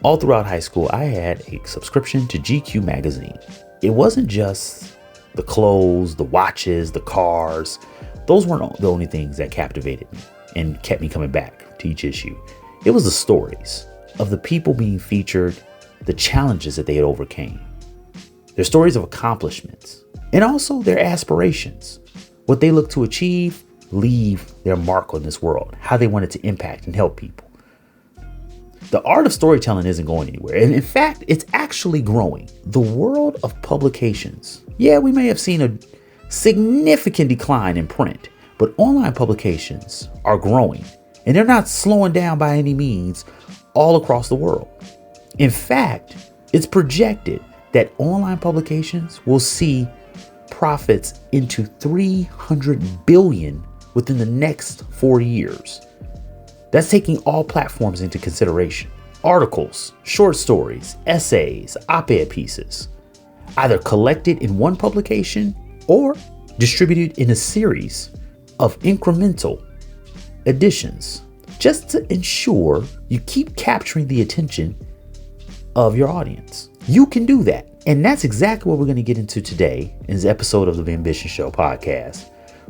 All throughout high school, I had a subscription to GQ magazine. It wasn't just the clothes, the watches, the cars. Those weren't the only things that captivated me and kept me coming back to each issue. It was the stories of the people being featured, the challenges that they had overcame, their stories of accomplishments, and also their aspirations, what they look to achieve, leave their mark on this world, how they wanted to impact and help people. The art of storytelling isn't going anywhere. And in fact, it's actually growing. The world of publications. Yeah, we may have seen a significant decline in print, but online publications are growing and they're not slowing down by any means all across the world. In fact, it's projected that online publications will see profits into 300 billion within the next 4 years. That's taking all platforms into consideration. Articles, short stories, essays, op-ed pieces, either collected in one publication or distributed in a series of incremental editions, just to ensure you keep capturing the attention of your audience. You can do that. And that's exactly what we're going to get into today in this episode of the Ambition Show podcast.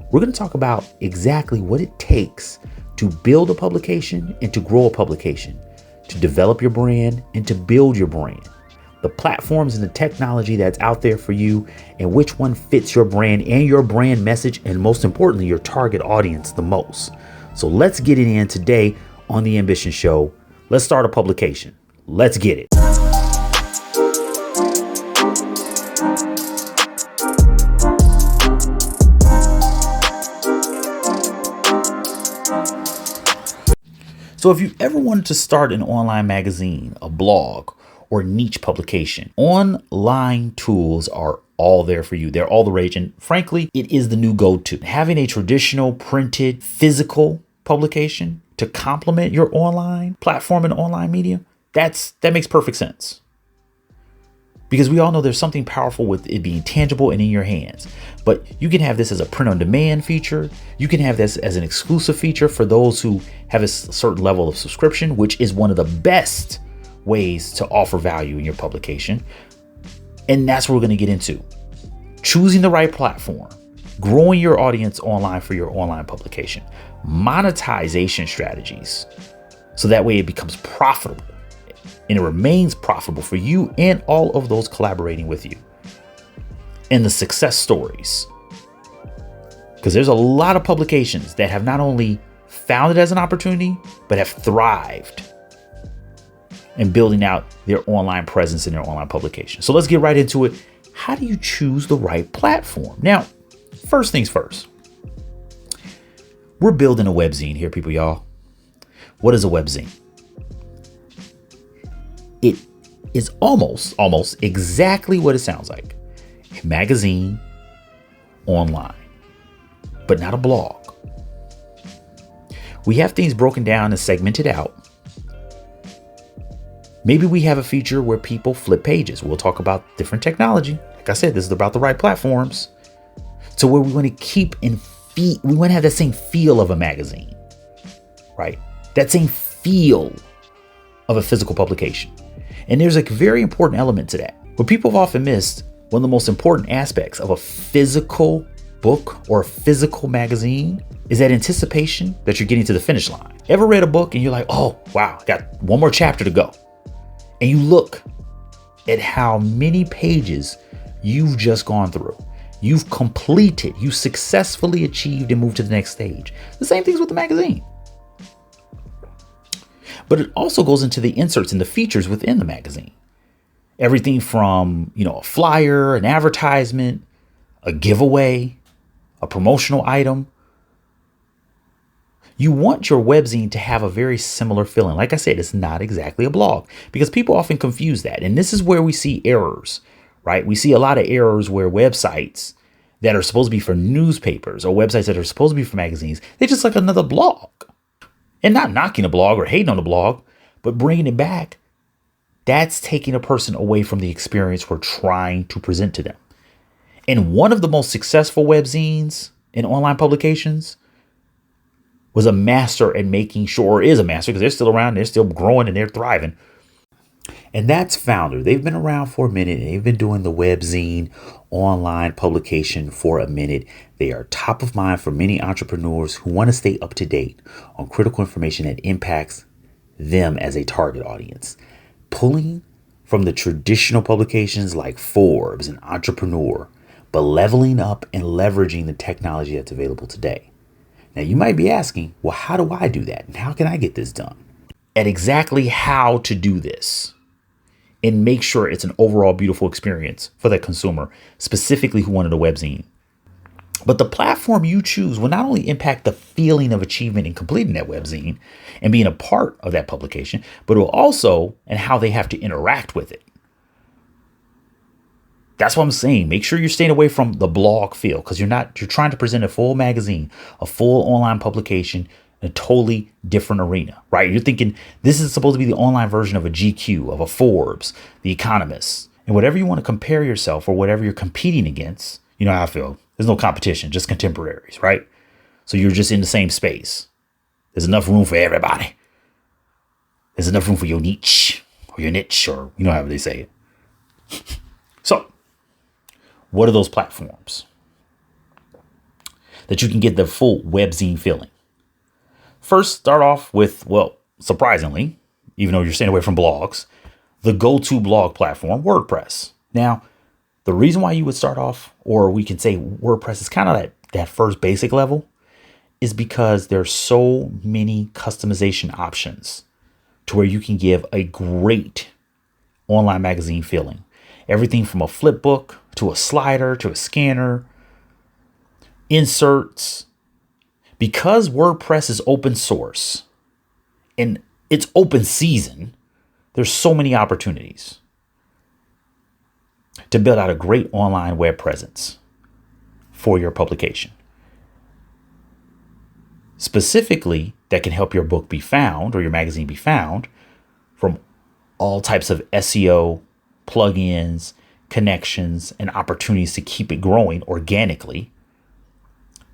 We're going to talk about exactly what it takes to build a publication and to grow a publication, to develop your brand and to build your brand, the platforms and the technology that's out there for you, and which one fits your brand and your brand message, and most importantly, your target audience the most. So let's get it in today on the Ambition Show. Let's start a publication. Let's get it. So if you ever wanted to start an online magazine, a blog, or niche publication, online tools are all there for you. They're all the rage. And frankly, it is the new go-to. Having a traditional printed physical publication to complement your online platform and online media, that makes perfect sense. Because we all know there's something powerful with it being tangible and in your hands. But you can have this as a print on demand feature. You can have this as an exclusive feature for those who have a certain level of subscription, which is one of the best ways to offer value in your publication. And that's what we're going to get into. Choosing the right platform, growing your audience online for your online publication, monetization strategies, so that way it becomes profitable. And it remains profitable for you and all of those collaborating with you. And the success stories. Because there's a lot of publications that have not only found it as an opportunity, but have thrived in building out their online presence in their online publication. So let's get right into it. How do you choose the right platform? Now, first things first. We're building a webzine here, people, y'all. What is a webzine? It is almost exactly what it sounds like. A magazine online, but not a blog. We have things broken down and segmented out. Maybe we have a feature where people flip pages. We'll talk about different technology. Like I said, this is about the right platforms. So where we want to keep we want to have that same feel of a magazine, right? That same feel of a physical publication. And there's a very important element to that. What people have often missed, one of the most important aspects of a physical book or a physical magazine is that anticipation that you're getting to the finish line. Ever read a book and you're like, oh, wow, got one more chapter to go. And you look at how many pages you've just gone through. You've completed, you successfully achieved and moved to the next stage. The same thing's with the magazine. But it also goes into the inserts and the features within the magazine. Everything from, a flyer, an advertisement, a giveaway, a promotional item. You want your webzine to have a very similar feeling. Like I said, it's not exactly a blog because people often confuse that. And this is where we see errors, right? We see a lot of errors where websites that are supposed to be for newspapers or websites that are supposed to be for magazines, they're just like another blog. And not knocking a blog or hating on the blog, but bringing it back, that's taking a person away from the experience we're trying to present to them. And one of the most successful webzines and online publications was a master at making sure, or is a master because they're still around, they're still growing and they're thriving, And that's Founder. They've been around for a minute. They've been doing the webzine online publication for a minute. They are top of mind for many entrepreneurs who want to stay up to date on critical information that impacts them as a target audience. Pulling from the traditional publications like Forbes and Entrepreneur, but leveling up and leveraging the technology that's available today. Now, you might be asking, well, how do I do that? And how can I get this done? At exactly how to do this and make sure it's an overall beautiful experience for the consumer, specifically who wanted a webzine. But the platform you choose will not only impact the feeling of achievement in completing that webzine and being a part of that publication, but it will also and how they have to interact with it. That's what I'm saying. Make sure you're staying away from the blog feel, because you're trying to present a full magazine, a full online publication, in a totally different arena, right? You're thinking this is supposed to be the online version of a GQ, of a Forbes, The Economist, and whatever you want to compare yourself or whatever you're competing against. You know how I feel. There's no competition, just contemporaries, right? So you're just in the same space. There's enough room for everybody. There's enough room for your niche, or you know how they say it. So, what are those platforms that you can get the full webzine feeling? First, start off with, well, surprisingly, even though you're staying away from blogs, the go-to blog platform, WordPress. Now, the reason why you would start off, or we can say WordPress is kind of that first basic level, is because there's so many customization options to where you can give a great online magazine feeling. Everything from a flip book to a slider to a scanner, inserts. Because WordPress is open source and it's open season, there's so many opportunities to build out a great online web presence for your publication. Specifically, that can help your book be found or your magazine be found from all types of SEO, plugins, connections, and opportunities to keep it growing organically.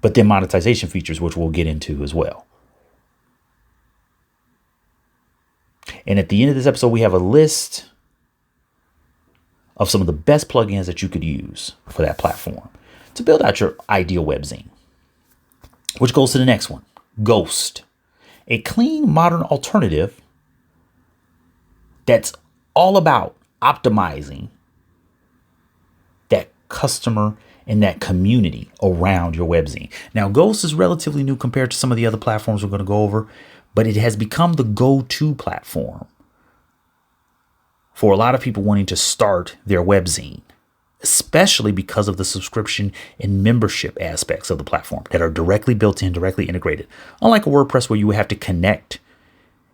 But then monetization features, which we'll get into as well. And at the end of this episode, we have a list of some of the best plugins that you could use for that platform to build out your ideal webzine. Which goes to the next one, Ghost, a clean, modern alternative that's all about optimizing that customer and that community around your webzine. Now, Ghost is relatively new compared to some of the other platforms we're going to go over, but it has become the go-to platform for a lot of people wanting to start their webzine, especially because of the subscription and membership aspects of the platform that are directly built in, directly integrated. Unlike a WordPress where you would have to connect,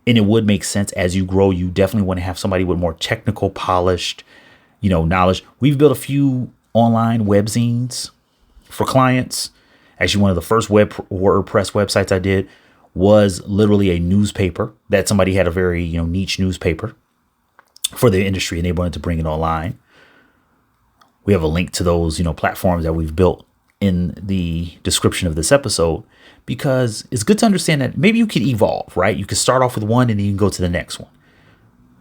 and it would make sense as you grow, you definitely want to have somebody with more technical, polished, knowledge. We've built a few online webzines for clients. Actually, one of the first WordPress websites I did was literally a newspaper that somebody had a very niche newspaper for their industry, and they wanted to bring it online. We have a link to those platforms that we've built in the description of this episode, because it's good to understand that maybe you could evolve, right? You can start off with one and then you can go to the next one.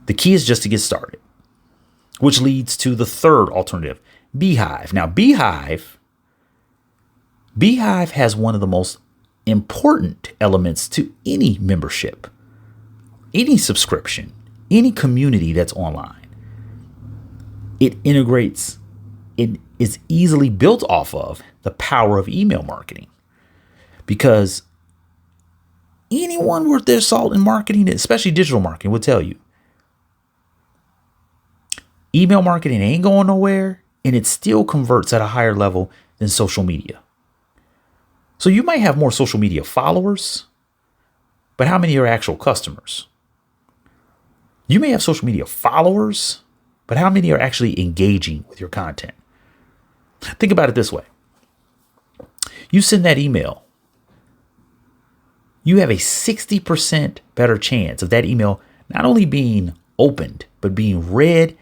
The key is just to get started, which leads to the third alternative, Beehive. Now, Beehive has one of the most important elements to any membership, any subscription, any community that's online. It integrates, it is easily built off of the power of email marketing, because anyone worth their salt in marketing, especially digital marketing, will tell you email marketing ain't going nowhere, and it still converts at a higher level than social media. So you might have more social media followers, but how many are actual customers? You may have social media followers, but how many are actually engaging with your content? Think about it this way. You send that email, you have a 60% better chance of that email not only being opened, but being read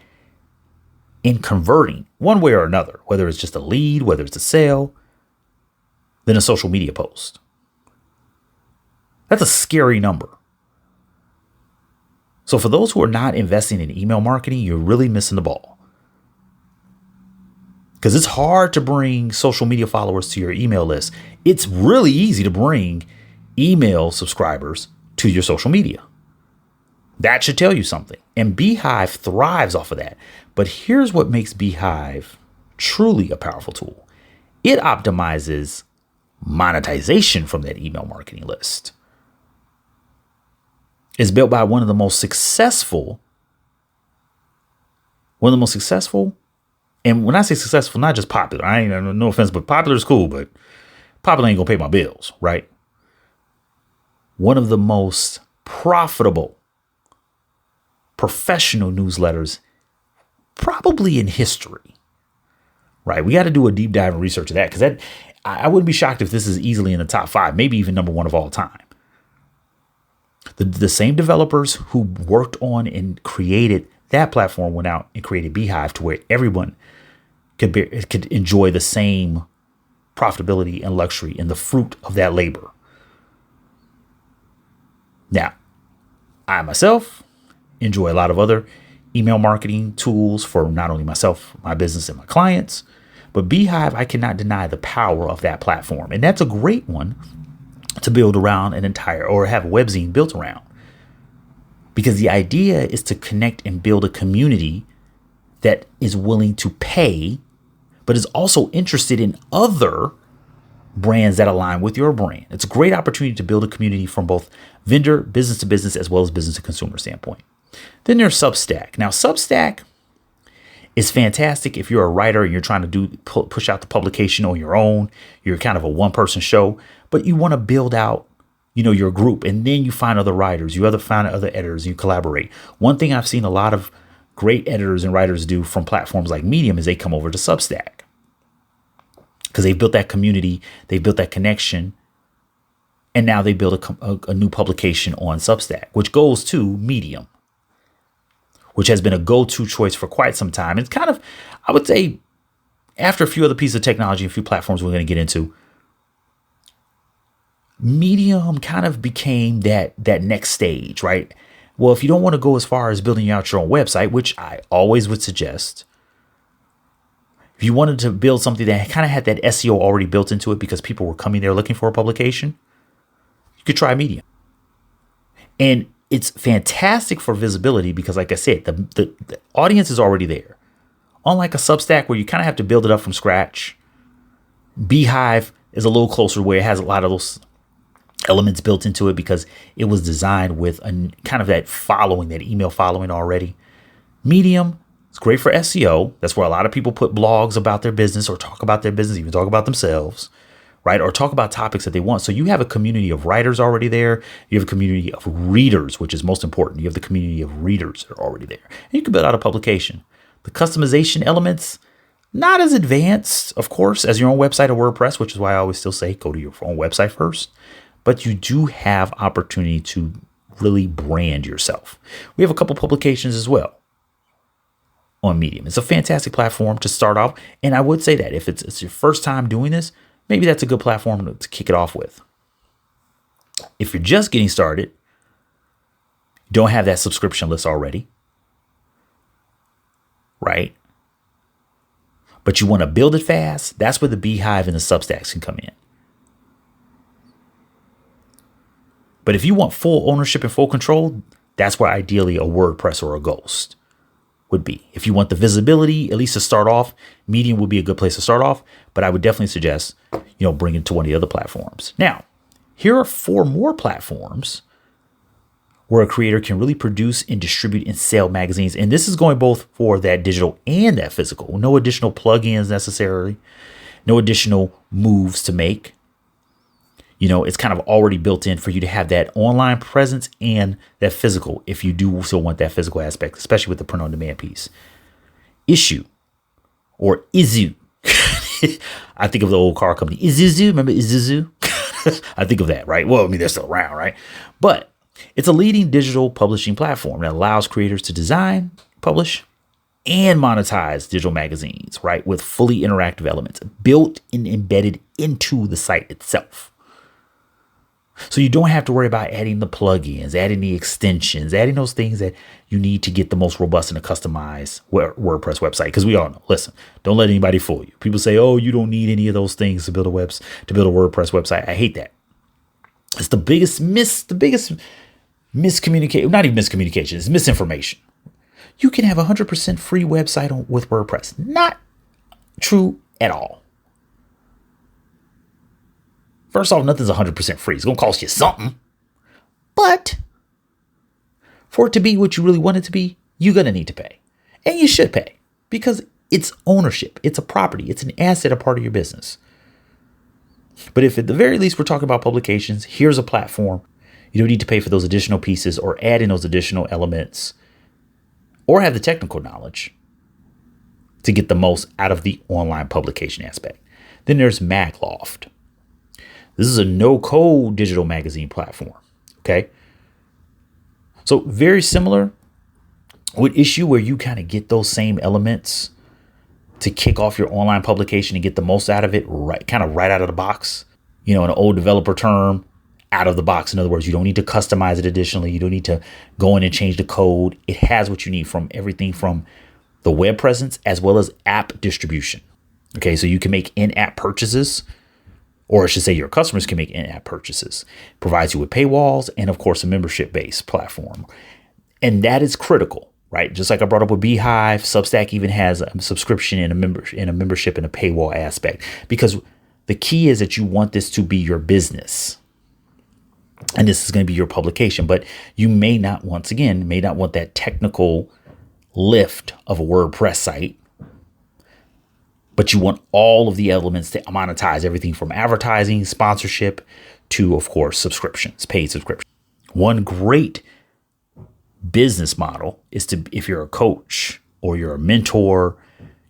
and converting one way or another, whether it's just a lead, whether it's a sale, than a social media post. That's a scary number. So for those who are not investing in email marketing, you're really missing the ball. Because it's hard to bring social media followers to your email list. It's really easy to bring email subscribers to your social media. That should tell you something. And Beehive thrives off of that. But here's what makes Beehive truly a powerful tool. It optimizes monetization from that email marketing list. It's built by one of the most successful, and when I say successful, not just popular. I ain't, no offense, but popular is cool, but popular ain't gonna pay my bills, right? One of the most profitable professional newsletters probably in history, right? We got to do a deep dive and research of that, because I wouldn't be shocked if this is easily in the top 5, maybe even number 1 of all time. The same developers who worked on and created that platform went out and created Beehive, to where everyone could enjoy the same profitability and luxury and the fruit of that labor. Now, I myself enjoy a lot of other email marketing tools for not only myself, my business, and my clients, but Beehive, I cannot deny the power of that platform. And that's a great one to build around an entire, or have a webzine built around. Because the idea is to connect and build a community that is willing to pay, but is also interested in other brands that align with your brand. It's a great opportunity to build a community from both vendor, business to business, as well as business to consumer standpoint. Then there's Substack. Now, Substack is fantastic if you're a writer and you're trying to push out the publication on your own. You're kind of a one-person show, but you want to build out, your group, and then you find other writers, find other editors, and you collaborate. One thing I've seen a lot of great editors and writers do from platforms like Medium is they come over to Substack, because they've built that community, they've built that connection, and now they build a new publication on Substack, which goes to Medium, which has been a go-to choice for quite some time. It's kind of, I would say, after a few other pieces of technology, a few platforms we're going to get into, Medium kind of became that next stage, right? Well, if you don't want to go as far as building out your own website, which I always would suggest, if you wanted to build something that kind of had that SEO already built into it because people were coming there looking for a publication, you could try Medium. And it's fantastic for visibility because, like I said, the audience is already there. Unlike a Substack where you kind of have to build it up from scratch, Beehive is a little closer, where it has a lot of those elements built into it because it was designed with a kind of that following, that email following already. Medium, it's great for SEO. That's where a lot of people put blogs about their business, or talk about their business, even talk about themselves, right? Or talk about topics that they want. So you have a community of writers already there. You have a community of readers, which is most important. You have the community of readers that are already there. And you can build out a publication. The customization elements, not as advanced, of course, as your own website or WordPress, which is why I always still say go to your own website first. But you do have opportunity to really brand yourself. We have a couple publications as well on Medium. It's a fantastic platform to start off. And I would say that if it's your first time doing this, maybe that's a good platform to kick it off with. If you're just getting started, don't have that subscription list already, right? But you want to build it fast, that's where the Beehive and the Substacks can come in. But if you want full ownership and full control, that's where ideally a WordPress or a Ghost would be. If you want the visibility, at least to start off, Medium would be a good place to start off. But I would definitely suggest, bring it to one of the other platforms. Now, here are 4 more platforms where a creator can really produce and distribute and sell magazines. And this is going both for that digital and that physical. No additional plugins necessarily. No additional moves to make. It's kind of already built in for you to have that online presence and that physical, if you do still want that physical aspect, especially with the print on demand piece. Issue, or Isuzu. I think of the old car company. Isuzu, remember Isuzu? I think of that, right? Well, they're still around, right? But it's a leading digital publishing platform that allows creators to design, publish, and monetize digital magazines, right? With fully interactive elements built and embedded into the site itself. So you don't have to worry about adding the plugins, adding the extensions, adding those things that you need to get the most robust and a customized WordPress website. Because we all know, listen, don't let anybody fool you. People say, oh, you don't need any of those things to build a WordPress website. I hate that. It's the biggest miscommunication, not even miscommunication, it's misinformation. You can have 100% free website with WordPress. Not true at all. First off, nothing's 100% free. It's going to cost you something. But for it to be what you really want it to be, you're going to need to pay. And you should pay because it's ownership. It's a property. It's an asset, a part of your business. But if at the very least we're talking about publications, here's a platform. You don't need to pay for those additional pieces or add in those additional elements or have the technical knowledge to get the most out of the online publication aspect. Then there's Magloft. This is a no-code digital magazine platform, okay? So very similar with Issuu, where you kind of get those same elements to kick off your online publication and get the most out of it right out of the box. You know, an old developer term, out of the box. In other words, you don't need to customize it additionally. You don't need to go in and change the code. It has what you need from everything from the web presence as well as app distribution. Okay, so you can make in-app purchases. Or I should say your customers can make in-app purchases. Provides you with paywalls and, of course, a membership-based platform. And that is critical, right? Just like I brought up with Beehive, Substack even has a subscription and a membership and a paywall aspect. Because the key is that you want this to be your business. And this is going to be your publication. But you may not, once again, want that technical lift of a WordPress site. But you want all of the elements to monetize everything from advertising, sponsorship, to, of course, subscriptions, paid subscriptions. One great business model is to, if you're a coach or you're a mentor,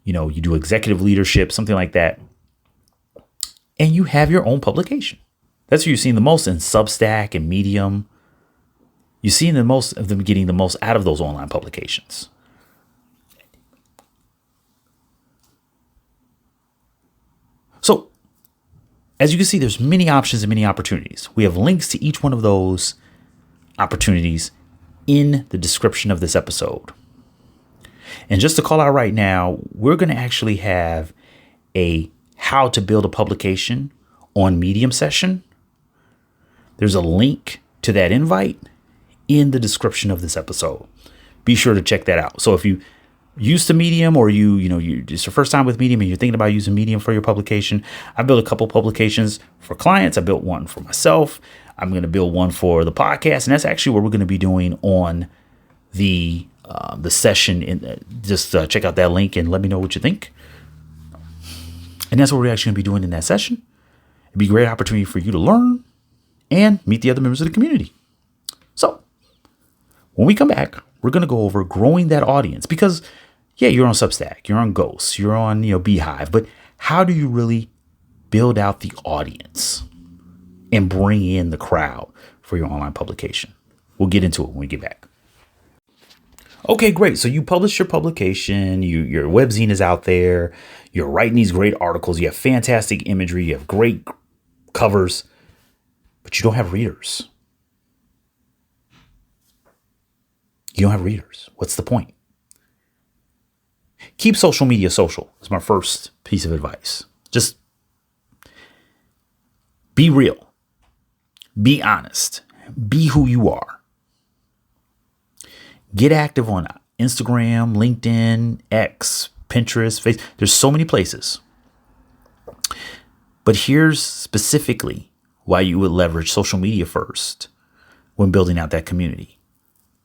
you know, you do executive leadership, something like that, and you have your own publication. That's what you're seeing the most in Substack and Medium. You're seeing the most of them getting the most out of those online publications. So, as you can see, there's many options and many opportunities. We have links to each one of those opportunities in the description of this episode. And just to call out right now, we're going to actually have a how to build a publication on Medium session. There's a link to that invite in the description of this episode. Be sure to check that out. So if you used to Medium or it's your first time with Medium and you're thinking about using Medium for your publication, I built a couple publications for clients. I built one for myself. I'm going to build one for the podcast. And that's actually what we're going to be doing on the session. Just check out that link and let me know what you think. And that's what we're actually going to be doing in that session. It'd be a great opportunity for you to learn and meet the other members of the community. So when we come back, we're going to go over growing that audience because, yeah, you're on Substack, you're on Ghost, you're on, Beehive, but how do you really build out the audience and bring in the crowd for your online publication? We'll get into it when we get back. Okay, great. So you publish your publication, your webzine is out there, you're writing these great articles, you have fantastic imagery, you have great covers, but you don't have readers. You don't have readers. What's the point? Keep social media social is my first piece of advice. Just be real. Be honest. Be who you are. Get active on Instagram, LinkedIn, X, Pinterest, Facebook. There's so many places. But here's specifically why you would leverage social media first when building out that community.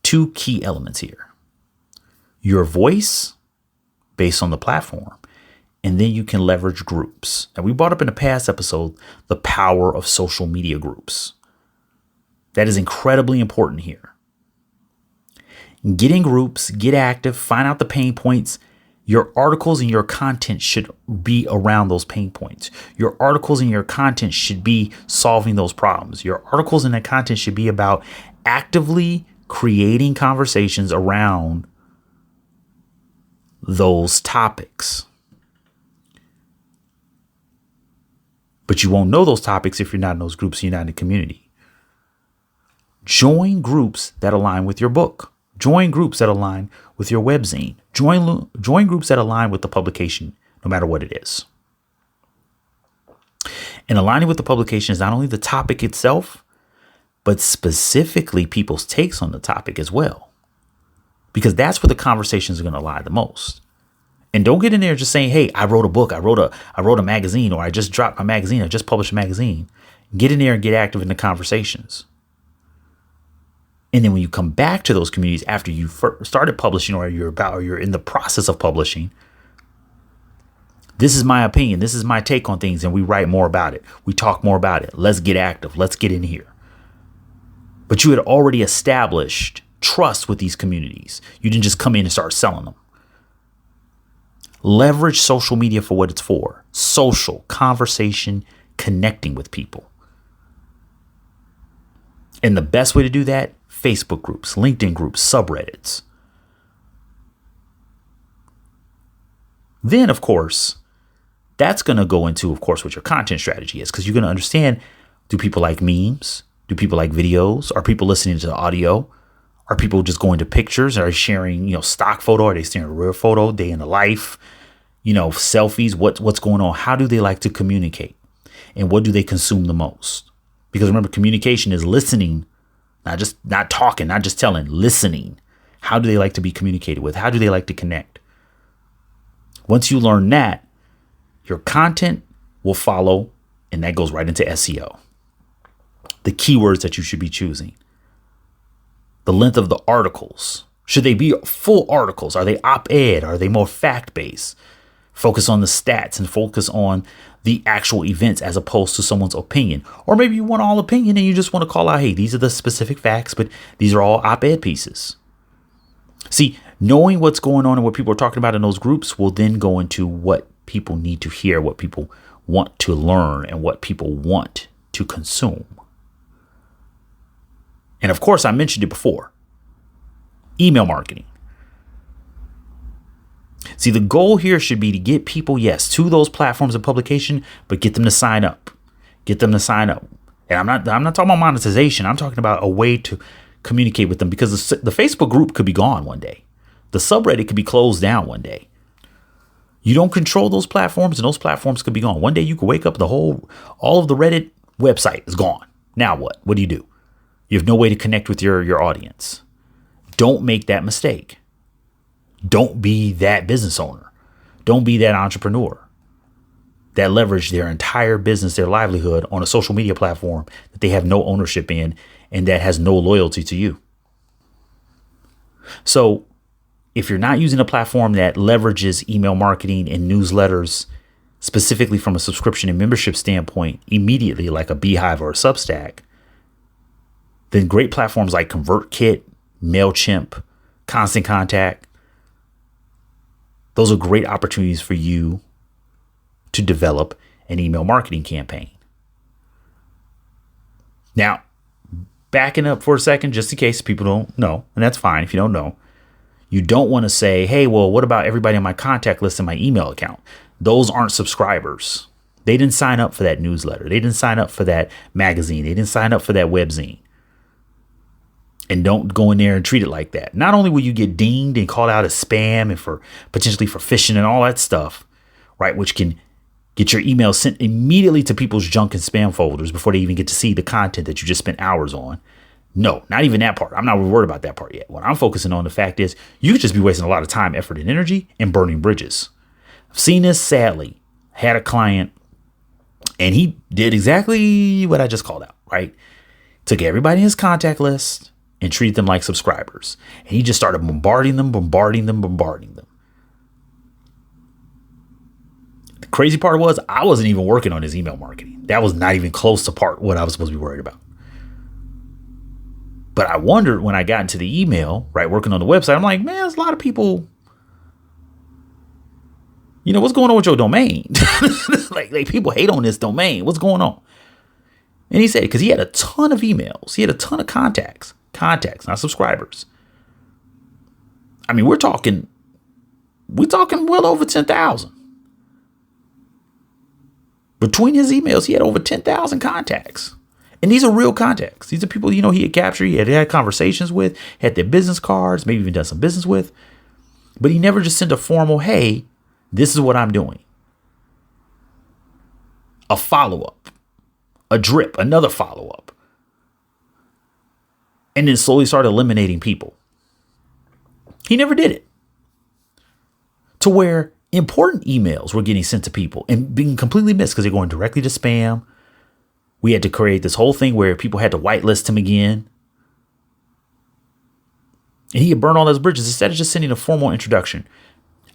Two key elements here. Your voice based on the platform, and then you can leverage groups. And we brought up in a past episode the power of social media groups. That is incredibly important here. Get in groups, get active, find out the pain points. Your articles and your content should be around those pain points. Your articles and your content should be solving those problems. Your articles and the content should be about actively creating conversations around those topics. But you won't know those topics if you're not in those groups, you're not in the community. Join groups that align with your book. Join groups that align with your webzine. Join groups that align with the publication, no matter what it is. And aligning with the publication is not only the topic itself, but specifically people's takes on the topic as well. Because that's where the conversations are going to lie the most. And don't get in there just saying, hey, I wrote a book, I wrote a magazine, or I just dropped my magazine, I just published a magazine. Get in there and get active in the conversations. And then when you come back to those communities after you started publishing, or you're in the process of publishing, this is my opinion, this is my take on things, and we write more about it. We talk more about it. Let's get active. Let's get in here. But you had already established trust with these communities. You didn't just come in and start selling them. Leverage social media for what it's for. Social, conversation, connecting with people. And the best way to do that, Facebook groups, LinkedIn groups, subreddits. Then, of course, that's going to go into, of course, what your content strategy is, because you're going to understand, do people like memes? Do people like videos? Are people listening to the audio? Are people just going to pictures? Are they sharing, stock photo? Are they sharing a real photo, day in the life, selfies? What's going on? How do they like to communicate? And what do they consume the most? Because remember, communication is listening, not talking, not just telling, listening. How do they like to be communicated with? How do they like to connect? Once you learn that, your content will follow, and that goes right into SEO. The keywords that you should be choosing. The length of the articles. Should they be full articles? Are they op-ed? Are they more fact-based? Focus on the stats and focus on the actual events as opposed to someone's opinion. Or maybe you want all opinion and you just want to call out, hey, these are the specific facts, but these are all op-ed pieces. See, knowing what's going on and what people are talking about in those groups will then go into what people need to hear, what people want to learn, and what people want to consume. And of course, I mentioned it before. Email marketing. See, the goal here should be to get people, yes, to those platforms of publication, but get them to sign up. Get them to sign up. And I'm not talking about monetization. I'm talking about a way to communicate with them, because the Facebook group could be gone one day. The subreddit could be closed down one day. You don't control those platforms, and those platforms could be gone. One day you could wake up, all of the Reddit website is gone. Now what? What do? You have no way to connect with your audience. Don't make that mistake. Don't be that business owner. Don't be that entrepreneur that leverage their entire business, their livelihood on a social media platform that they have no ownership in and that has no loyalty to you. So if you're not using a platform that leverages email marketing and newsletters specifically from a subscription and membership standpoint immediately, like a Beehive or a Substack, then great platforms like ConvertKit, MailChimp, Constant Contact, those are great opportunities for you to develop an email marketing campaign. Now, backing up for a second, just in case people don't know, and that's fine if you don't know, you don't want to say, hey, well, what about everybody on my contact list in my email account? Those aren't subscribers. They didn't sign up for that newsletter. They didn't sign up for that magazine. They didn't sign up for that webzine. And don't go in there and treat it like that. Not only will you get dinged and called out as spam and for potentially for phishing and all that stuff, right? Which can get your email sent immediately to people's junk and spam folders before they even get to see the content that you just spent hours on. No, not even that part. I'm not worried about that part yet. What I'm focusing on, the fact is, you could just be wasting a lot of time, effort, and energy and burning bridges. I've seen this, sadly. Had a client and he did exactly what I just called out, right? Took everybody in his contact list and treated them like subscribers. And he just started bombarding them. The crazy part was, I wasn't even working on his email marketing. That was not even close to what I was supposed to be worried about. But I wondered when I got into the email, right, working on the website, I'm like, man, there's a lot of people, what's going on with your domain? like people hate on this domain. What's going on? And he said, because he had a ton of emails. He had a ton of contacts, not subscribers. I mean, we're talking well over 10,000. Between his emails, he had over 10,000 contacts. And these are real contacts. These are people, he had captured, he had conversations with, had their business cards, maybe even done some business with. But he never just sent a formal, hey, this is what I'm doing. A follow-up, a drip, another follow-up. And then slowly started eliminating people. He never did it. To where important emails were getting sent to people and being completely missed because they're going directly to spam. We had to create this whole thing where people had to whitelist him again. And he had burned all those bridges instead of just sending a formal introduction.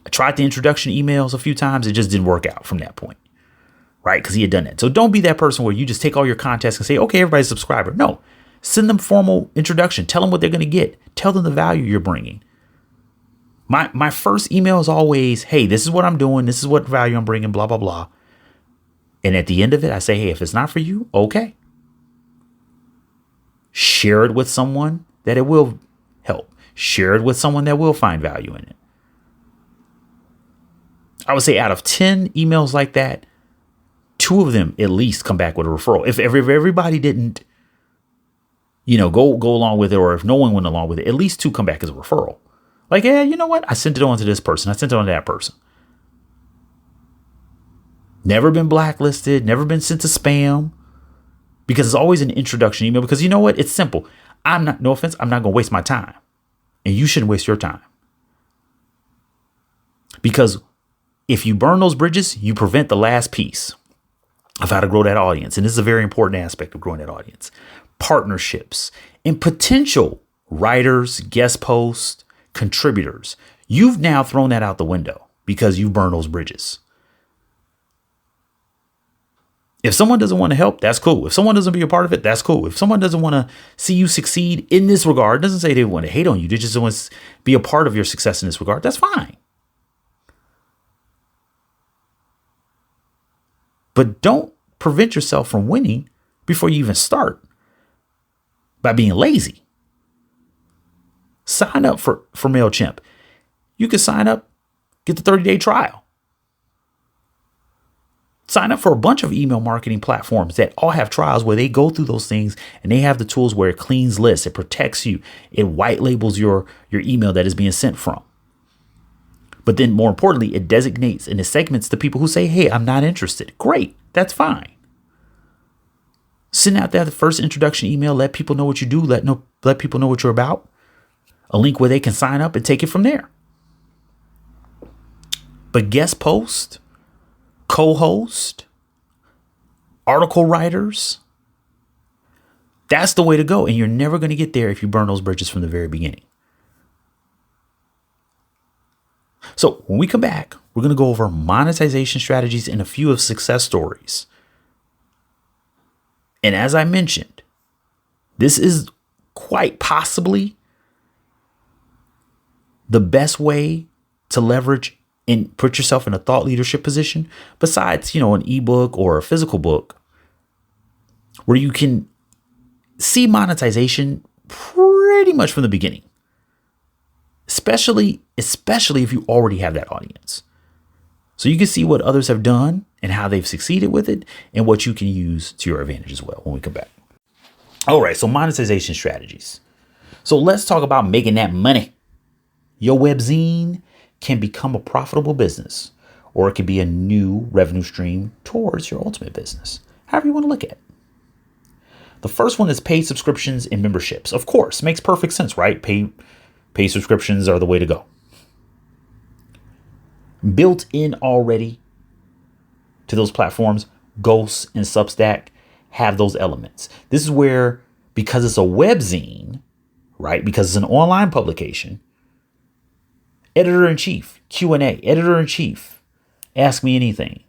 I tried the introduction emails a few times. It just didn't work out from that point. Right? Because he had done that. So don't be that person where you just take all your contacts and say, okay, everybody's a subscriber. No. Send them formal introduction. Tell them what they're going to get. Tell them the value you're bringing. My first email is always, hey, this is what I'm doing. This is what value I'm bringing, blah, blah, blah. And at the end of it, I say, hey, if it's not for you, okay. Share it with someone that it will help. Share it with someone that will find value in it. I would say out of 10 emails like that, 2 of them at least come back with a referral. If everybody didn't, go along with it, or if no one went along with it, at least 2 come back as a referral. Like, yeah, you know what? I sent it on to this person. I sent it on to that person. Never been blacklisted, never been sent to spam, because it's always an introduction email. Because you know what? It's simple. No offense, I'm not going to waste my time. And you shouldn't waste your time. Because if you burn those bridges, you prevent the last piece of how to grow that audience. And this is a very important aspect of growing that audience. Partnerships and potential writers, guest posts, contributors. You've now thrown that out the window because you've burned those bridges. If someone doesn't want to help, that's cool. If someone doesn't be a part of it, that's cool. If someone doesn't want to see you succeed in this regard, doesn't say they want to hate on you. They just want to be a part of your success in this regard. That's fine. But don't prevent yourself from winning before you even start by being lazy. Sign up for MailChimp. You can sign up, get the 30-day trial. Sign up for a bunch of email marketing platforms that all have trials where they go through those things and they have the tools where it cleans lists, it protects you, it white labels your email that is being sent from. But then more importantly, it designates and it segments the people who say, hey, I'm not interested. Great. That's fine. Send out there the first introduction email. Let people know what you do. Let people know what you're about. A link where they can sign up and take it from there. But guest post, co-host, article writers, that's the way to go. And you're never going to get there if you burn those bridges from the very beginning. So when we come back, we're going to go over monetization strategies and a few of success stories. And as I mentioned, this is quite possibly the best way to leverage and put yourself in a thought leadership position besides, an ebook or a physical book where you can see monetization pretty much from the beginning. Especially if you already have that audience. So you can see what others have done and how they've succeeded with it and what you can use to your advantage as well when we come back. All right, so monetization strategies. So let's talk about making that money. Your webzine can become a profitable business, or it can be a new revenue stream towards your ultimate business, however you want to look at it. The first one is paid subscriptions and memberships. Of course, makes perfect sense, right? Paid subscriptions are the way to go. Built in already to those platforms, Ghost and Substack have those elements. This is where, because it's a webzine, right? Because it's an online publication, editor-in-chief, Q&A, editor-in-chief, ask me anything.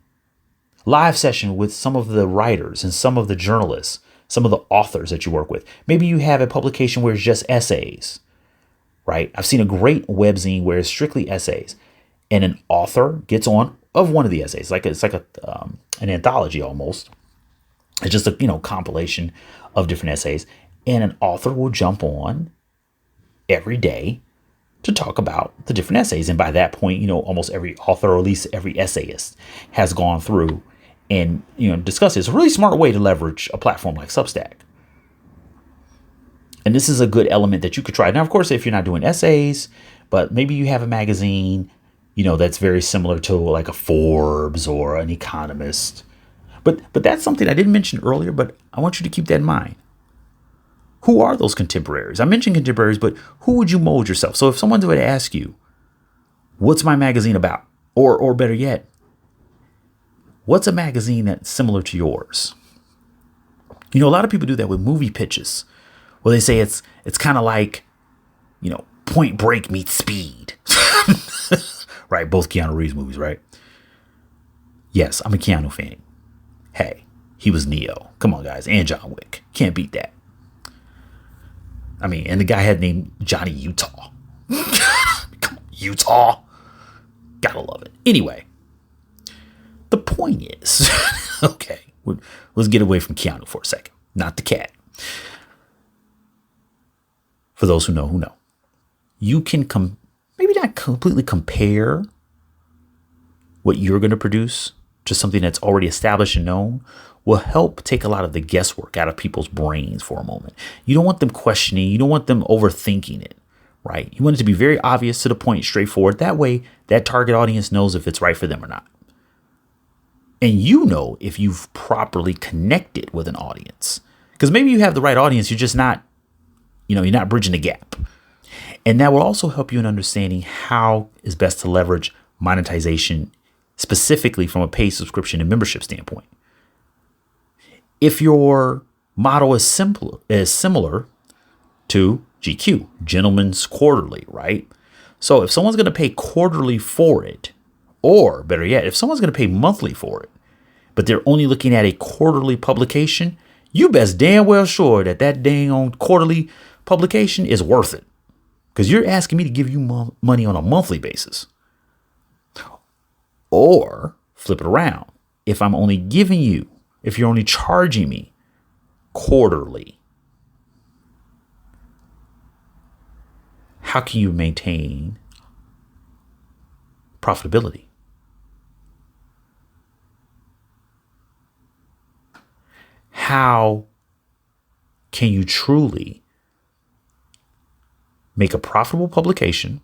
Live session with some of the writers and some of the journalists, some of the authors that you work with. Maybe you have a publication where it's just essays. Right? I've seen a great webzine where it's strictly essays, and an author gets on of one of the essays. It's like an anthology almost. It's just a compilation of different essays, and an author will jump on every day to talk about the different essays. And by that point, almost every author, or at least every essayist, has gone through and discussed it. It's a really smart way to leverage a platform like Substack. And this is a good element that you could try. Now, of course, if you're not doing essays, but maybe you have a magazine, that's very similar to like a Forbes or an Economist. But that's something I didn't mention earlier, but I want you to keep that in mind. Who are those contemporaries? I mentioned contemporaries, but who would you mold yourself? So if someone were to ask you, what's my magazine about? Or better yet, what's a magazine that's similar to yours? A lot of people do that with movie pitches. Well, they say it's kind of like, Point Break meets Speed. Right? Both Keanu Reeves movies, right? Yes, I'm a Keanu fan. Hey, he was Neo. Come on, guys. And John Wick. Can't beat that. I mean, and the guy had named Johnny Utah. Come on, Utah. Gotta love it. Anyway, the point is, okay, let's get away from Keanu for a second. Not the cat. For those who know. You can maybe not completely compare what you're going to produce to something that's already established and known, will help take a lot of the guesswork out of people's brains for a moment. You don't want them questioning. You don't want them overthinking it, right? You want it to be very obvious, to the point, straightforward. That way, that target audience knows if it's right for them or not. And if you've properly connected with an audience. Because maybe you have the right audience, you're just not, you're not bridging the gap. And that will also help you in understanding how is best to leverage monetization, specifically from a paid subscription and membership standpoint. If your model is similar to GQ, Gentleman's Quarterly, right? So if someone's going to pay quarterly for it, or better yet, if someone's going to pay monthly for it, but they're only looking at a quarterly publication, you best damn well sure that dang on quarterly publication is worth it. Because you're asking me to give you money on a monthly basis. Or flip it around. If you're only charging me quarterly, how can you maintain profitability? How can you truly make a profitable publication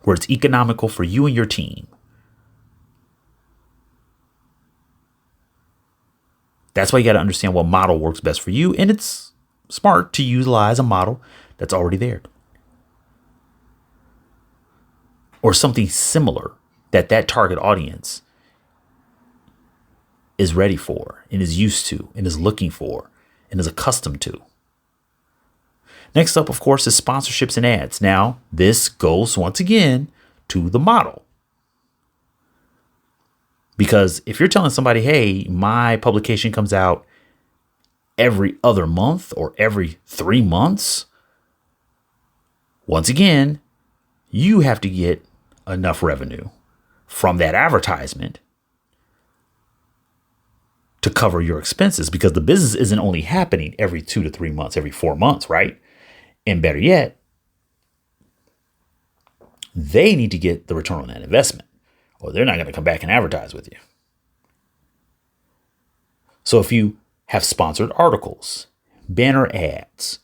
where it's economical for you and your team? That's why you got to understand what model works best for you. And it's smart to utilize a model that's already there. Or something similar that target audience is ready for and is used to and is looking for and is accustomed to. Next up, of course, is sponsorships and ads. Now, this goes once again to the model. Because if you're telling somebody, hey, my publication comes out every other month or every 3 months, once again, you have to get enough revenue from that advertisement to cover your expenses, because the business isn't only happening every 2 to 3 months, every 4 months, right? And better yet, they need to get the return on that investment, or they're not going to come back and advertise with you. So if you have sponsored articles, banner ads,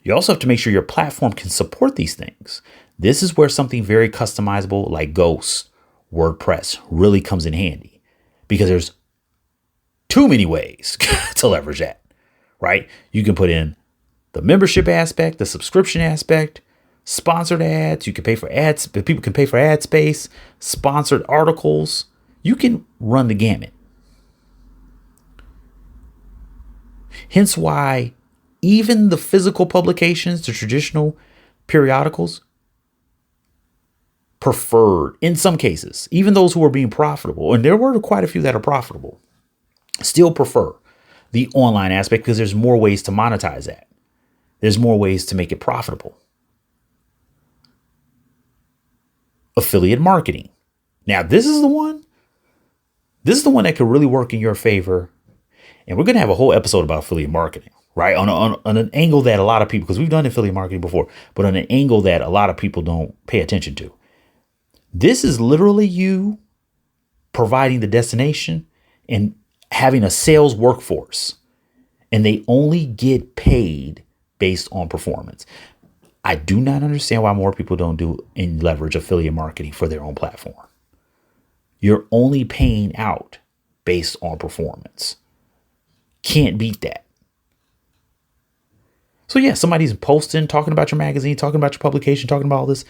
you also have to make sure your platform can support these things. This is where something very customizable like Ghost, WordPress really comes in handy, because there's too many ways to leverage that, right? You can put in the membership aspect, the subscription aspect, sponsored ads. You can pay for ads. People can pay for ad space, sponsored articles. You can run the gamut. Hence why even the physical publications, the traditional periodicals, preferred in some cases, even those who are being profitable, and there were quite a few that are profitable, still prefer the online aspect, because there's more ways to monetize that. There's more ways to make it profitable. Affiliate marketing. Now, this is the one that could really work in your favor. And we're going to have a whole episode about affiliate marketing, right? On an angle that a lot of people, because we've done affiliate marketing before, but on an angle that a lot of people don't pay attention to. This is literally you providing the destination and having a sales workforce and they only get paid based on performance. I do not understand why more people don't do and leverage affiliate marketing for their own platform. You're only paying out based on performance. Can't beat that. So yeah, somebody's posting, talking about your magazine, talking about your publication, talking about all this,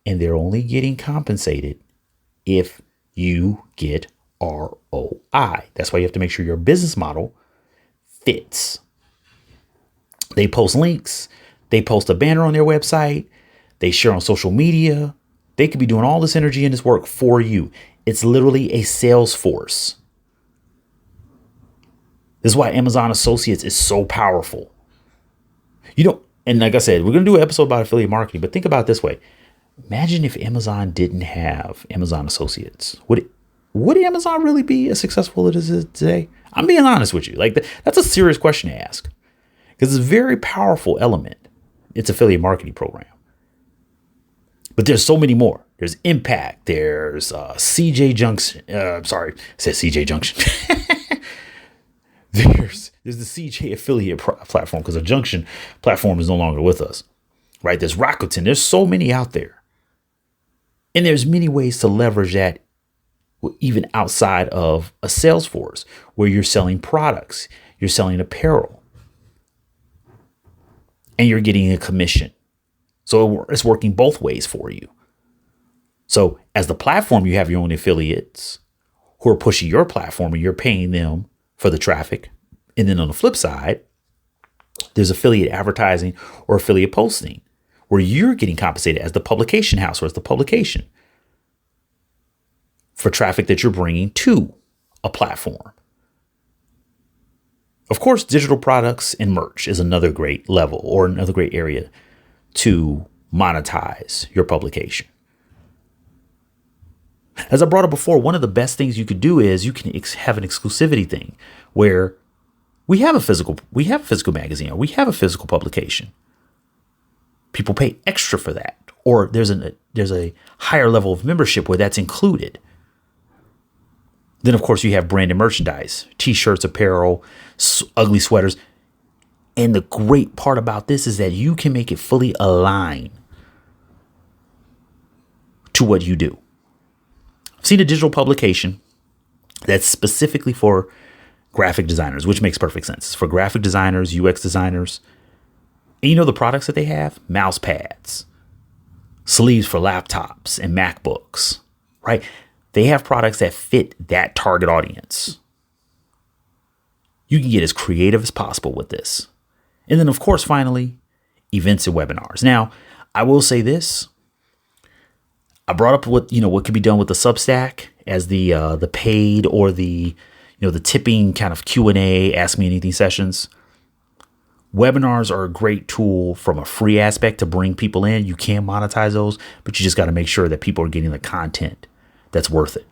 and they're only getting compensated if you get ROI. That's why you have to make sure your business model fits. They post links, they post a banner on their website, they share on social media. They could be doing all this energy and this work for you. It's literally a sales force. This is why Amazon Associates is so powerful. And like I said, we're going to do an episode about affiliate marketing, but think about it this way. Imagine if Amazon didn't have Amazon Associates. Would Amazon really be as successful as it is today? I'm being honest with you. That's a serious question to ask, because it's a very powerful element. It's affiliate marketing program. But there's so many more. There's Impact. There's CJ Junction. Sorry, I said CJ Junction. There's the CJ affiliate platform, because the Junction platform is no longer with us, right? There's Rakuten. There's so many out there. And there's many ways to leverage that even outside of a sales force, where you're selling products, you're selling apparel, and you're getting a commission. So it's working both ways for you. So as the platform, you have your own affiliates who are pushing your platform, and you're paying them for the traffic. And then on the flip side, there's affiliate advertising or affiliate posting, where you're getting compensated as the publication house or as the publication for traffic that you're bringing to a platform. Of course, digital products and merch is another great level or another great area to monetize your publication. As I brought up before, one of the best things you could do is you can have an exclusivity thing where we have a physical magazine, or we have a physical publication. People pay extra for that, or there's a higher level of membership where that's included. Then, of course, you have branded merchandise, t-shirts, apparel, ugly sweaters. And the great part about this is that you can make it fully align to what you do. I've seen a digital publication that's specifically for graphic designers, which makes perfect sense. It's for graphic designers, UX designers. And you know the products that they have? Mouse pads, sleeves for laptops and MacBooks, right? They have products that fit that target audience. You can get as creative as possible with this. And then, of course, finally, events and webinars. Now, I will say this. I brought up what could be done with the Substack as the paid or the tipping kind of Q&A, ask me anything sessions. Webinars are a great tool from a free aspect to bring people in. You can monetize those, but you just got to make sure that people are getting the content that's worth it,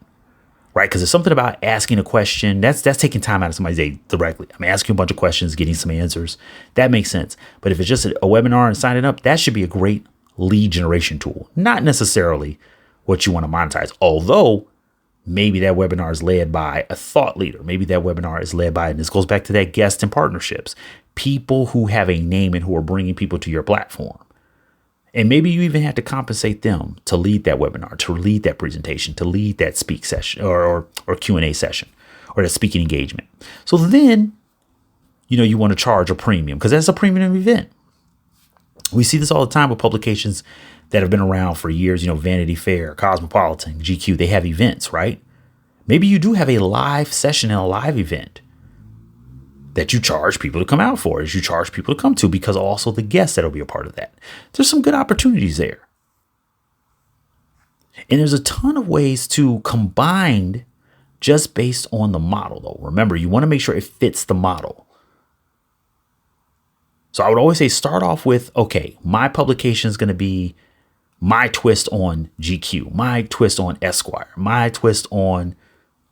right? Because there's something about asking a question that's taking time out of somebody's day directly. I'm asking a bunch of questions, getting some answers. That makes sense. But if it's just a webinar and signing up, that should be a great lead generation tool. Not necessarily what you want to monetize, although maybe that webinar is led by a thought leader. Maybe that webinar is led by, and this goes back to that guest and partnerships, people who have a name and who are bringing people to your platform. And maybe you even have to compensate them to lead that webinar, to lead that presentation, to lead that speak session or Q&A session or that speaking engagement. So then, you want to charge a premium because that's a premium event. We see this all the time with publications that have been around for years, Vanity Fair, Cosmopolitan, GQ, they have events, right? Maybe you do have a live session and a live event that you charge people to come out for, as you charge people to come to, because also the guests that'll be a part of that. There's some good opportunities there. And there's a ton of ways to combine just based on the model, though. Remember, you want to make sure it fits the model. So I would always say start off with, okay, my publication is going to be my twist on GQ, my twist on Esquire, my twist on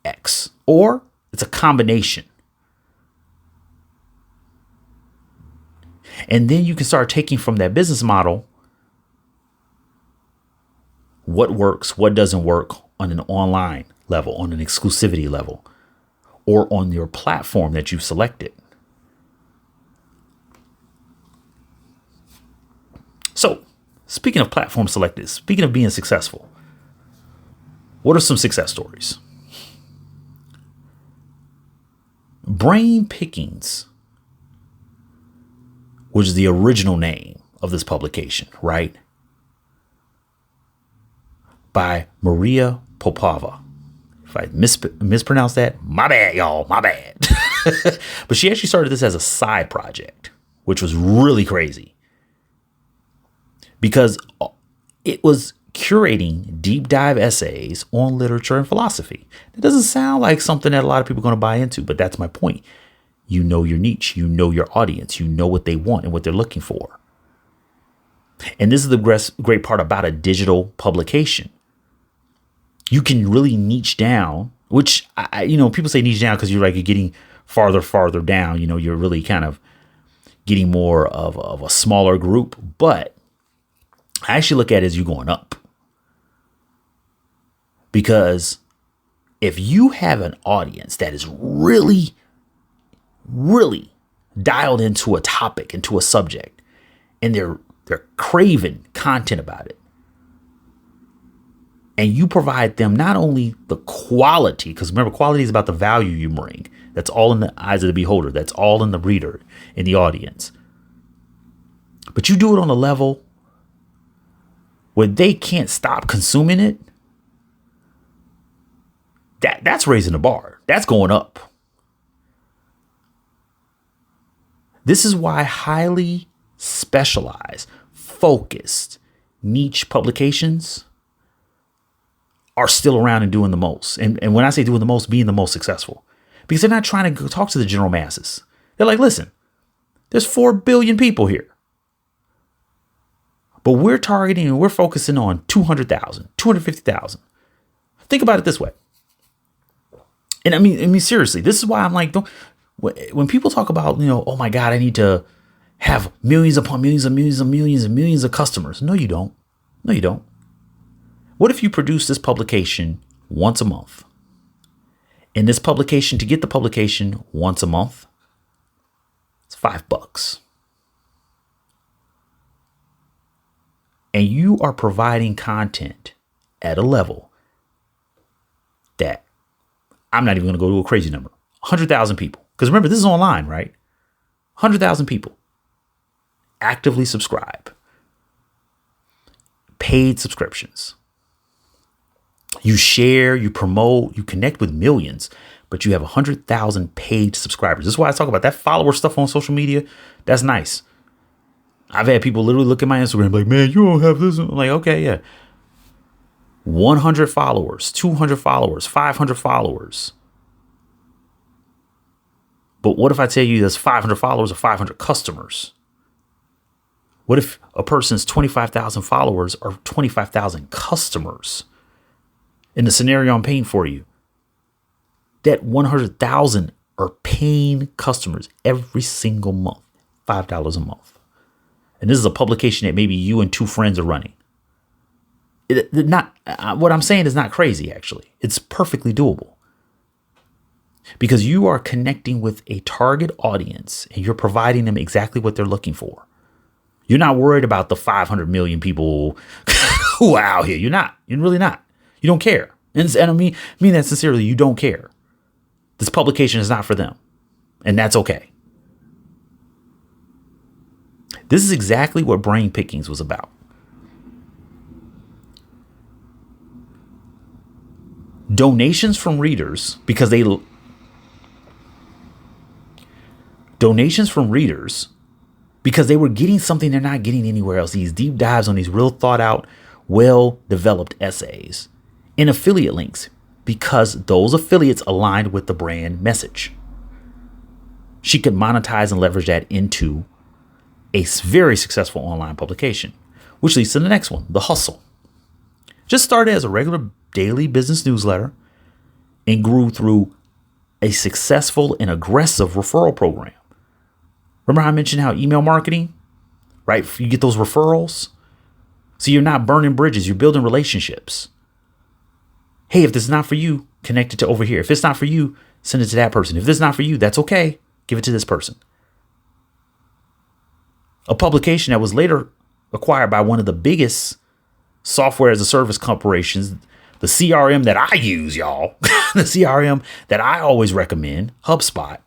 X, or it's a combination. And then you can start taking from that business model what works, what doesn't work on an online level, on an exclusivity level, or on your platform that you've selected. So, speaking of platform selected, speaking of being successful, what are some success stories? Brain Pickings, which is the original name of this publication, right? By Maria Popova. If I mispronounce that, my bad, y'all, my bad. But she actually started this as a side project, which was really crazy because it was curating deep dive essays on literature and philosophy. It doesn't sound like something that a lot of people are going to buy into, but that's my point. You know your niche, you know your audience, you know what they want and what they're looking for. And this is the great part about a digital publication. You can really niche down, which people say niche down because you're getting farther down. You're really kind of getting more of a smaller group. But I actually look at it as you going up. Because if you have an audience that is really, really dialed into a topic, into a subject, and they're craving content about it, and you provide them not only the quality, because remember, quality is about the value you bring. That's all in the eyes of the beholder. That's all in the reader, in the audience. But you do it on a level where they can't stop consuming it. That's raising the bar. That's going up. This is why highly specialized, focused, niche publications are still around and doing the most. And when I say doing the most, being the most successful. Because they're not trying to go talk to the general masses. They're like, listen, there's 4 billion people here. But we're targeting and we're focusing on 200,000, 250,000. Think about it this way. And I mean, seriously, this is why I'm like, when people talk about, oh my God, I need to have millions upon millions and millions and millions and millions of customers. No, you don't. No, you don't. What if you produce this publication once a month? And this publication, to get the publication once a month, it's $5. And you are providing content at a level that I'm not even going to go to a crazy number. 100,000 people. Because remember, this is online, right? 100,000 people actively subscribe. Paid subscriptions. You share, you promote, you connect with millions, but you have 100,000 paid subscribers. This is why I talk about that follower stuff on social media. That's nice. I've had people literally look at my Instagram like, man, you don't have this. I'm like, okay, yeah. 100 followers, 200 followers, 500 followers. But what if I tell you there's 500 followers or 500 customers? What if a person's 25,000 followers are 25,000 customers? In the scenario I'm painting for you, that 100,000 are paying customers every single month, $5 a month. And this is a publication that maybe you and 2 friends are running. What I'm saying is not crazy, actually. It's perfectly doable. Because you are connecting with a target audience and you're providing them exactly what they're looking for. You're not worried about the 500 million people who are out here. You're not. You're really not. You don't care. And I mean that sincerely. You don't care. This publication is not for them. And that's okay. This is exactly what Brain Pickings was about. Donations from readers because they were getting something they're not getting anywhere else. These deep dives on these real thought out, well-developed essays and affiliate links because those affiliates aligned with the brand message. She could monetize and leverage that into a very successful online publication, which leads to the next one, The Hustle. Just started as a regular daily business newsletter and grew through a successful and aggressive referral program. Remember how I mentioned how email marketing, right? You get those referrals. So you're not burning bridges. You're building relationships. Hey, if this is not for you, connect it to over here. If it's not for you, send it to that person. If this is not for you, that's okay. Give it to this person. A publication that was later acquired by one of the biggest software as a service corporations, the CRM that I use, y'all, the CRM that I always recommend, HubSpot.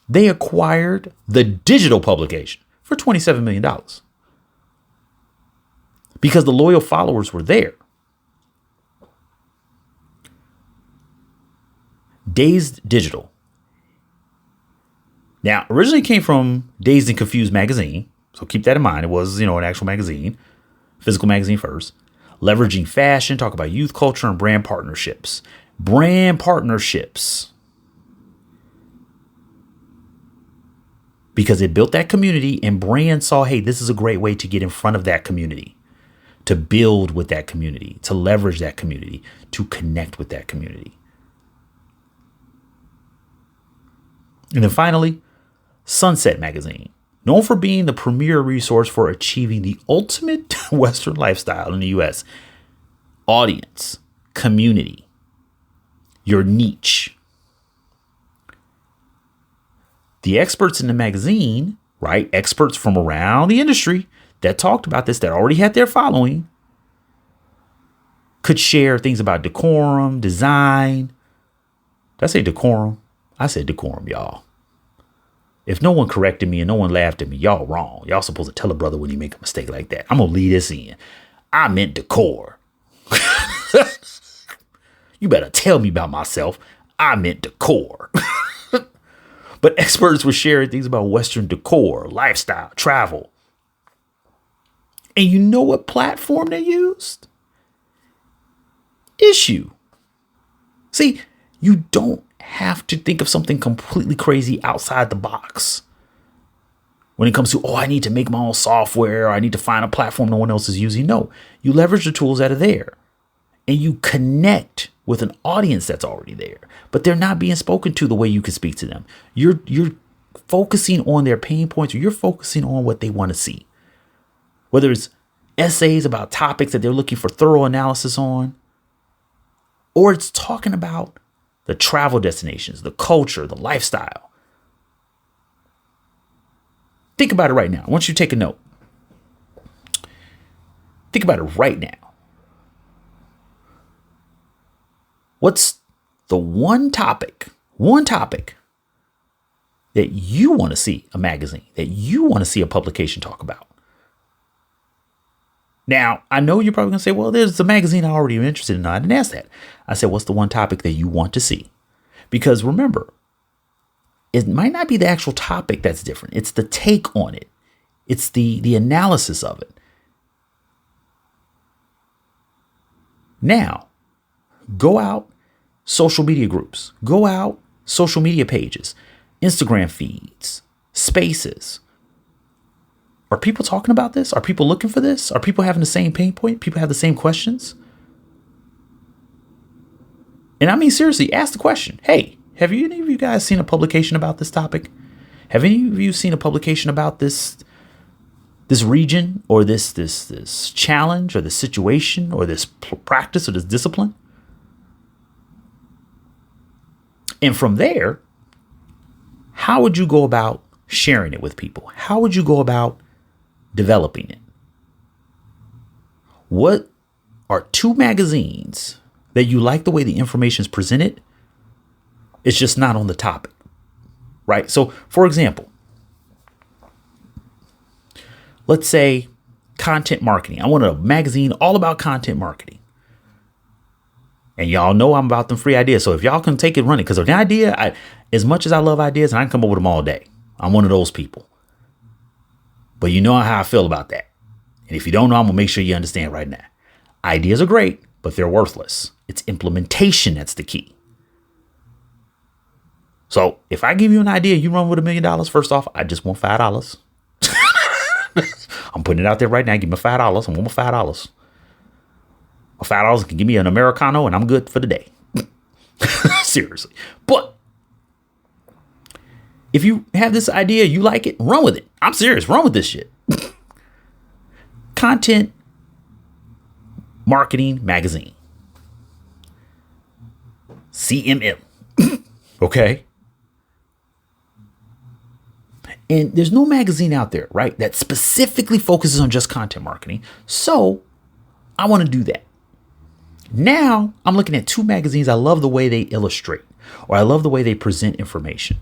They acquired the digital publication for $27 million because the loyal followers were there. Dazed Digital. Now, originally came from Dazed and Confused magazine. So keep that in mind. It was, an actual magazine, physical magazine first. Leveraging fashion, talk about youth culture and brand partnerships. Brand partnerships. Because it built that community and brands saw, hey, this is a great way to get in front of that community, to build with that community, to leverage that community, to connect with that community. And then finally, Sunset Magazine, known for being the premier resource for achieving the ultimate Western lifestyle in the U.S. Audience, community, your niche. The experts in the magazine, right? Experts from around the industry that talked about this, that already had their following, could share things about decorum, design. Did I say decorum? I said decorum, y'all. If no one corrected me and no one laughed at me, y'all wrong. Y'all supposed to tell a brother when he make a mistake like that. I'm going to leave this in. I meant decor. You better tell me about myself. I meant decor. But experts were sharing things about Western decor, lifestyle, travel. And you know what platform they used? Issue. See, you don't have to think of something completely crazy outside the box when it comes to, I need to make my own software, or I need to find a platform no one else is using. No, you leverage the tools that are there and you connect with an audience that's already there, but they're not being spoken to the way you can speak to them. You're focusing on their pain points, or you're focusing on what they want to see, whether it's essays about topics that they're looking for thorough analysis on, or it's talking about the travel destinations, the culture, the lifestyle. Think about it right now. I want you to take a note. Think about it right now. What's the one topic that you want to see a magazine, that you want to see a publication talk about? Now, I know you're probably going to say, well, there's a magazine I already am interested in. I didn't ask that. I said, what's the one topic that you want to see? Because remember, it might not be the actual topic that's different. It's the take on it. It's the analysis of it. Now, go out social media groups, go out social media pages, Instagram feeds, spaces. Are people talking about this? Are people looking for this? Are people having the same pain point? People have the same questions? And I mean, seriously, ask the question. Hey, have any of you guys seen a publication about this topic? Have any of you seen a publication about this region, or this challenge, or this situation, or this practice, or this discipline? And from there, how would you go about sharing it with people? How would you go about developing it? What are two magazines that you like the way the information is presented? It's just not on the topic, right? So, for example, let's say content marketing. I want a magazine all about content marketing. And y'all know I'm about them free ideas. So if y'all can take it, run it. Because an idea, as much as I love ideas, and I can come up with them all day. I'm one of those people. But you know how I feel about that. And if you don't know, I'm going to make sure you understand right now. Ideas are great, but they're worthless. It's implementation that's the key. So if I give you an idea, you run with $1 million. First off, I just want $5. I'm putting it out there right now. Give me $5. I want my $5. $5 can give me an Americano and I'm good for the day. Seriously. But if you have this idea, you like it, run with it. I'm serious. Run with this shit. Content Marketing Magazine. CMM. Okay. And there's no magazine out there, right, that specifically focuses on just content marketing. So I want to do that. Now I'm looking at two magazines. I love the way they illustrate, or I love the way they present information.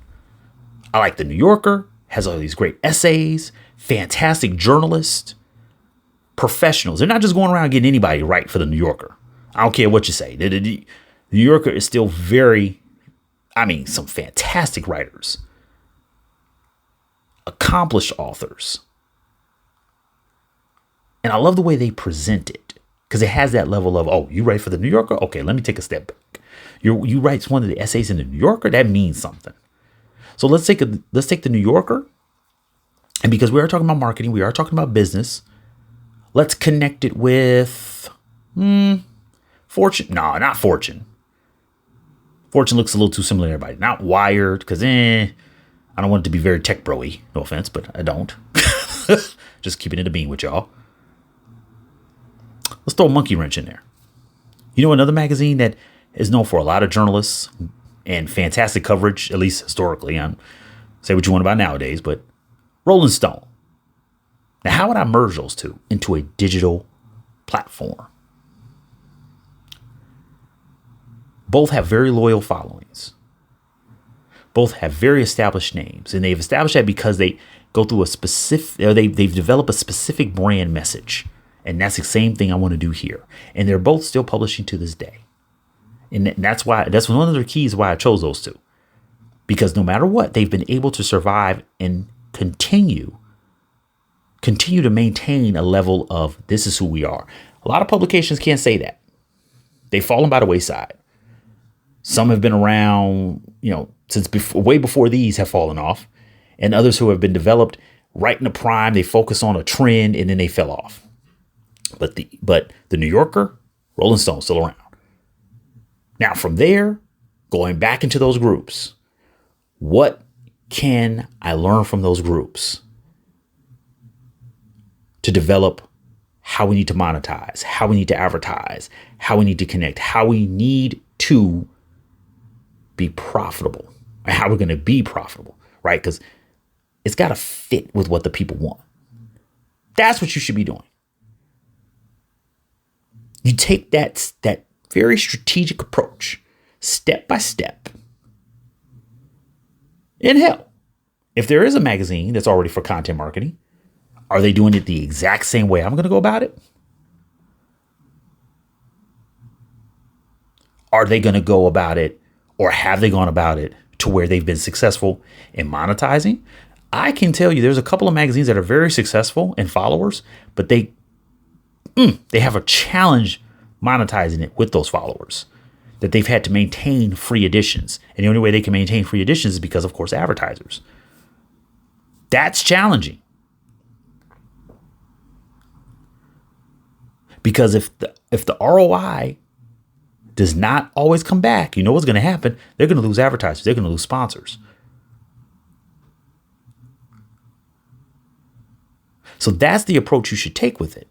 I like the New Yorker, has all these great essays, fantastic journalists, professionals. They're not just going around getting anybody to write for the New Yorker. I don't care what you say. The New Yorker is still some fantastic writers, accomplished authors. And I love the way they present it, because it has that level of, oh, you write for the New Yorker? Okay, let me take a step back. You write one of the essays in the New Yorker? That means something. So let's take the New Yorker. And because we are talking about marketing, we are talking about business, let's connect it with Fortune. No, not Fortune. Fortune looks a little too similar to everybody. Not Wired, because I don't want it to be very tech bro-y. No offense, but I don't. Just keeping it a bean with y'all. Let's throw a monkey wrench in there. You know, another magazine that is known for a lot of journalists and fantastic coverage, at least historically. Say what you want about nowadays, but Rolling Stone. Now, how would I merge those two into a digital platform? Both have very loyal followings. Both have very established names, and they've established that because they go through they've developed a specific brand message. And that's the same thing I want to do here. And they're both still publishing to this day. And that's one of the keys why I chose those two. Because no matter what, they've been able to survive and continue to maintain a level of, this is who we are. A lot of publications can't say that. They've fallen by the wayside. Some have been around, since way before these have fallen off. And others who have been developed right in the prime, they focus on a trend and then they fell off. But the New Yorker, Rolling Stone, still around. Now, from there, going back into those groups, what can I learn from those groups to develop how we need to monetize, how we need to advertise, how we need to connect, how we need to be profitable, and how we're going to be profitable, right? Because it's got to fit with what the people want. That's what you should be doing. You take that very strategic approach, step by step. And hell, if there is a magazine that's already for content marketing, are they doing it the exact same way I'm going to go about it? Are they going to go about it, or have they gone about it to where they've been successful in monetizing? I can tell you there's a couple of magazines that are very successful in followers, but they have a challenge monetizing it with those followers, that they've had to maintain free editions. And the only way they can maintain free editions is because, of course, advertisers. That's challenging. Because if the ROI does not always come back, you know what's going to happen? They're going to lose advertisers. They're going to lose sponsors. So that's the approach you should take with it.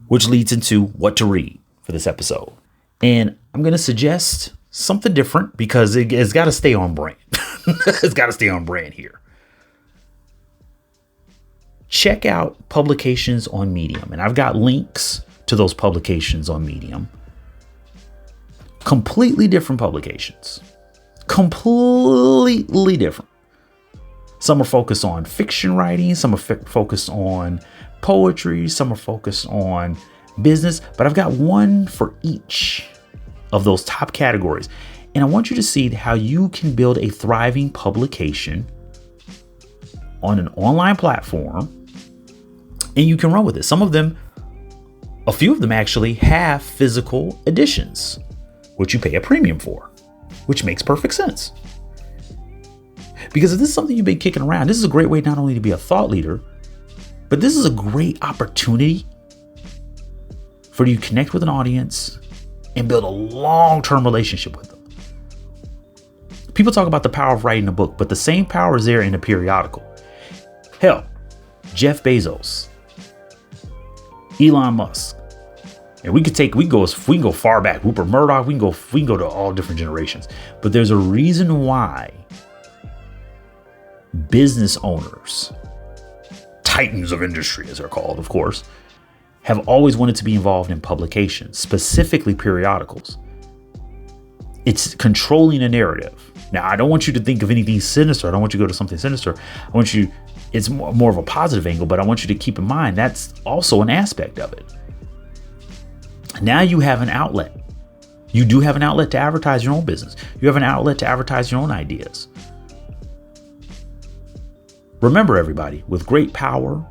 Which leads into what to read for this episode. And I'm going to suggest something different because it's got to stay on brand. It's got to stay on brand here. Check out publications on Medium. And I've got links to those publications on Medium. Completely different publications. Completely different. Some are focused on fiction writing. Some are focused on poetry. Some are focused on business. But I've got one for each of those top categories. And I want you to see how you can build a thriving publication on an online platform. And you can run with it. A few of them actually have physical editions, which you pay a premium for, which makes perfect sense. Because if this is something you've been kicking around, this is a great way not only to be a thought leader, but this is a great opportunity for you to connect with an audience and build a long-term relationship with them. People talk about the power of writing a book, but the same power is there in a periodical. Hell, Jeff Bezos, Elon Musk, and we can go far back. Rupert Murdoch, we can go to all different generations. But there's a reason why business owners, titans of industry, as they're called, of course, have always wanted to be involved in publications, specifically periodicals. It's controlling a narrative. Now, I don't want you to think of anything sinister. I don't want you to go to something sinister. It's more of a positive angle, but I want you to keep in mind that's also an aspect of it. Now you have an outlet. You do have an outlet to advertise your own business. You have an outlet to advertise your own ideas. Remember, everybody, with great power,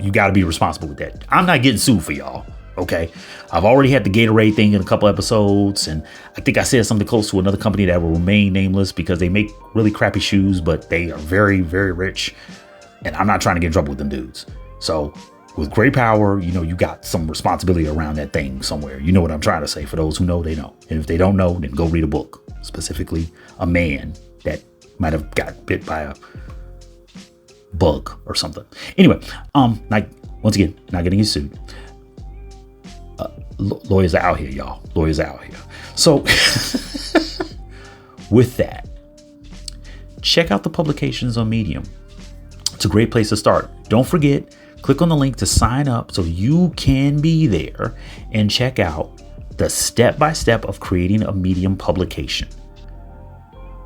you got to be responsible with that. I'm not getting sued for y'all. Okay. I've already had the Gatorade thing in a couple episodes. And I think I said something close to another company that will remain nameless because they make really crappy shoes, but they are very, very rich. And I'm not trying to get in trouble with them dudes. So with great power, you got some responsibility around that thing somewhere. You know what I'm trying to say. For those who know, they know. And if they don't know, then go read a book, specifically a man that might have got bit by a bug or something. Anyway, once again, not getting you sued. Lawyers are out here, y'all. Lawyers are out here. So with that, check out the publications on Medium. It's a great place to start. Don't forget, click on the link to sign up so you can be there and check out the step-by-step of creating a Medium publication.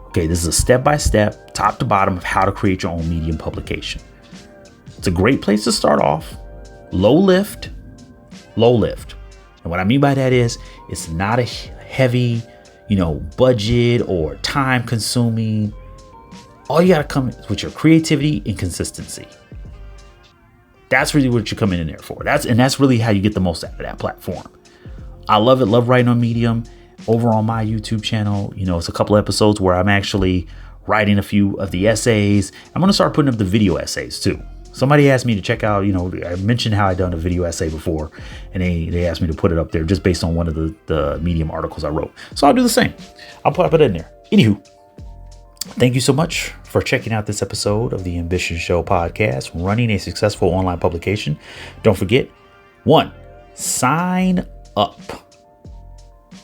Okay, this is a step-by-step, top to bottom of how to create your own Medium publication. It's a great place to start off. Low lift. And what I mean by that is it's not a heavy, budget or time consuming. All you got to come with your creativity and consistency. That's really what you're coming in there for. That's really how you get the most out of that platform. I love it. Love writing on Medium. Over on my YouTube channel, it's a couple episodes where I'm actually writing a few of the essays. I'm going to start putting up the video essays too. Somebody asked me to check out, I mentioned how I done a video essay before, and they asked me to put it up there just based on one of the Medium articles I wrote. So I'll do the same. I'll put it in there. Anywho, thank you so much for checking out this episode of the Ambition Show podcast, running a successful online publication. Don't forget, 1, sign up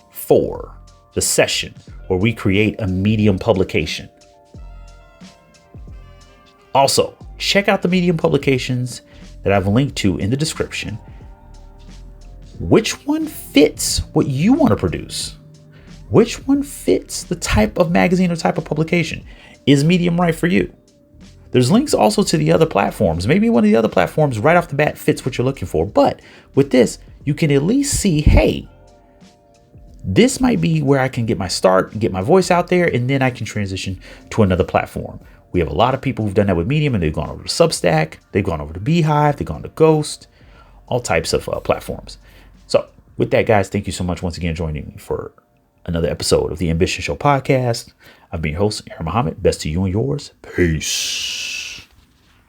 for the session where we create a Medium publication. Also, check out the Medium publications that I've linked to in the description. Which one fits what you want to produce? Which one fits the type of magazine or type of publication? Is Medium right for you? There's links also to the other platforms. Maybe one of the other platforms right off the bat fits what you're looking for. But with this, you can at least see, hey, this might be where I can get my start, get my voice out there, and then I can transition to another platform. We have a lot of people who've done that with Medium, and they've gone over to Substack, they've gone over to Beehive, they've gone to Ghost, all types of platforms. So with that, guys, thank you so much once again joining me for another episode of the Ambition Show podcast. I've been your host, Aaron Muhammad. Best to you and yours. Peace.